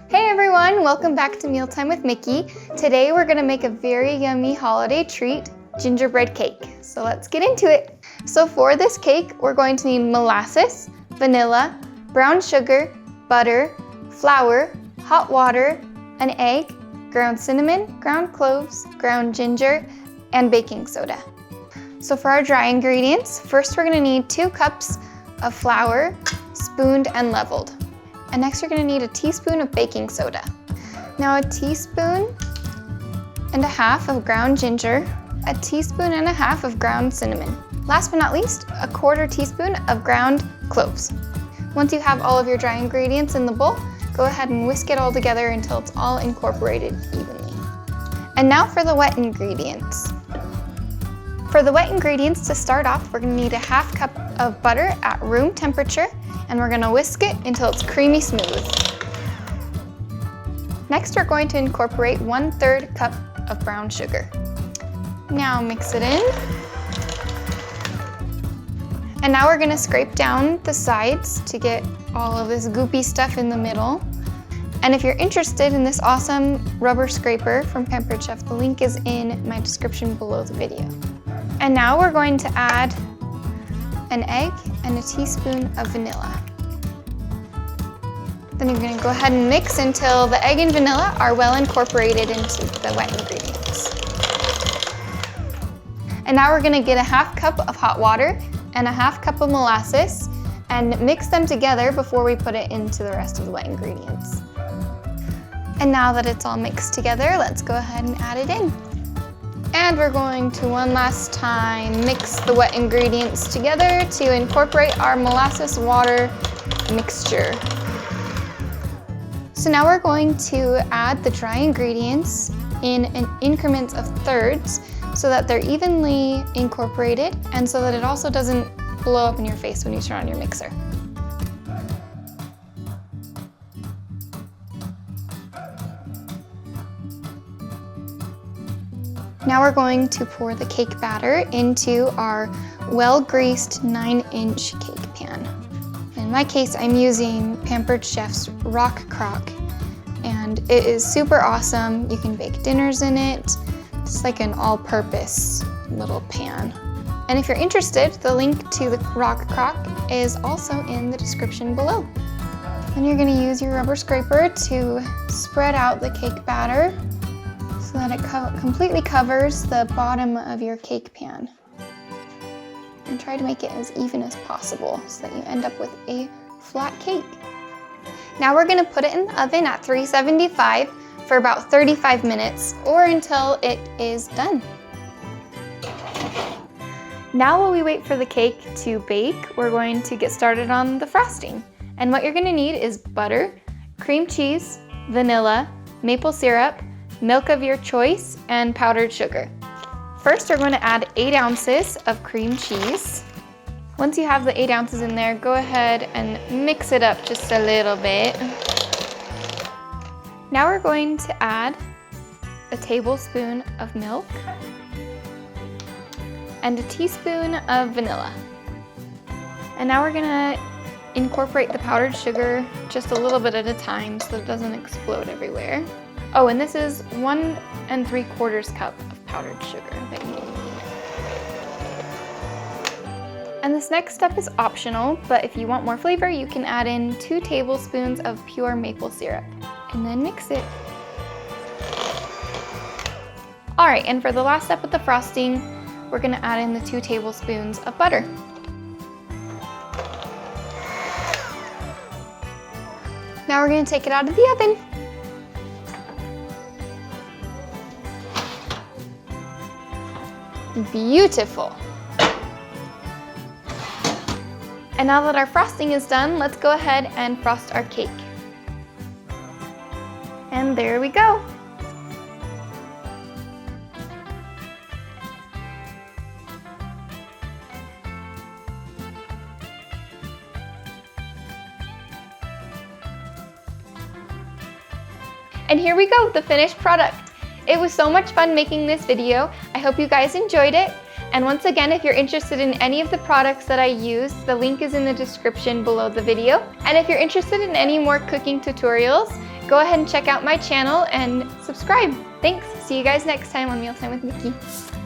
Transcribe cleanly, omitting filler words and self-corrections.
Hey everyone, welcome back to Mealtime with Miki. Today we're gonna make a very yummy holiday treat, gingerbread cake. So let's get into it. So for this cake, we're going to need molasses, vanilla, brown sugar, butter, flour, hot water, an egg, ground cinnamon, ground cloves, ground ginger, and baking soda. So for our dry ingredients, first we're gonna need 2 cups of flour, spooned and leveled. And next you're gonna need a teaspoon of baking soda. Now a teaspoon and a half of ground ginger, a teaspoon and a half of ground cinnamon. Last but not least, a 1/4 teaspoon of ground cloves. Once you have all of your dry ingredients in the bowl, go ahead and whisk it all together until it's all incorporated evenly. And now for the wet ingredients. For the wet ingredients, to start off, we're gonna need a 1/2 cup of butter at room temperature, and we're gonna whisk it until it's creamy smooth. Next, we're going to incorporate 1/3 cup of brown sugar. Now mix it in. And now we're gonna scrape down the sides to get all of this goopy stuff in the middle. And if you're interested in this awesome rubber scraper from Pampered Chef, the link is in my description below the video. And now we're going to add an egg and a teaspoon of vanilla. Then you're gonna go ahead and mix until the egg and vanilla are well incorporated into the wet ingredients. And now we're gonna get a 1/2 cup of hot water and a 1/2 cup of molasses and mix them together before we put it into the rest of the wet ingredients. And now that it's all mixed together, let's go ahead and add it in. And we're going to one last time mix the wet ingredients together to incorporate our molasses water mixture. So now we're going to add the dry ingredients in increments of thirds so that they're evenly incorporated and so that it also doesn't blow up in your face when you turn on your mixer. Now we're going to pour the cake batter into our well-greased 9-inch cake pan. In my case, I'm using Pampered Chef's Rock Crock, and it is super awesome. You can bake dinners in it. It's like an all-purpose little pan. And if you're interested, the link to the Rock Crock is also in the description below. Then you're gonna use your rubber scraper to spread out the cake batter so that it completely covers the bottom of your cake pan. And try to make it as even as possible so that you end up with a flat cake. Now we're gonna put it in the oven at 375 for about 35 minutes or until it is done. Now while we wait for the cake to bake, we're going to get started on the frosting. And what you're gonna need is butter, cream cheese, vanilla, maple syrup, milk of your choice, and powdered sugar. First, we're going to add 8 ounces of cream cheese. Once you have the 8 ounces in there, go ahead and mix it up just a little bit. Now we're going to add a tablespoon of milk and a teaspoon of vanilla. And now we're gonna incorporate the powdered sugar just a little bit at a time so it doesn't explode everywhere. Oh, and this is 1 3/4 cup of powdered sugar that you need. And this next step is optional, but if you want more flavor, you can add in 2 tablespoons of pure maple syrup and then mix it. All right, and for the last step with the frosting, we're gonna add in the 2 tablespoons of butter. Now we're gonna take it out of the oven. Beautiful. And now that our frosting is done, let's go ahead and frost our cake. And there we go. And here we go, the finished product. It was so much fun making this video. I hope you guys enjoyed it. And once again, if you're interested in any of the products that I used, the link is in the description below the video. And if you're interested in any more cooking tutorials, go ahead and check out my channel and subscribe. Thanks. See you guys next time on Mealtime with Miki.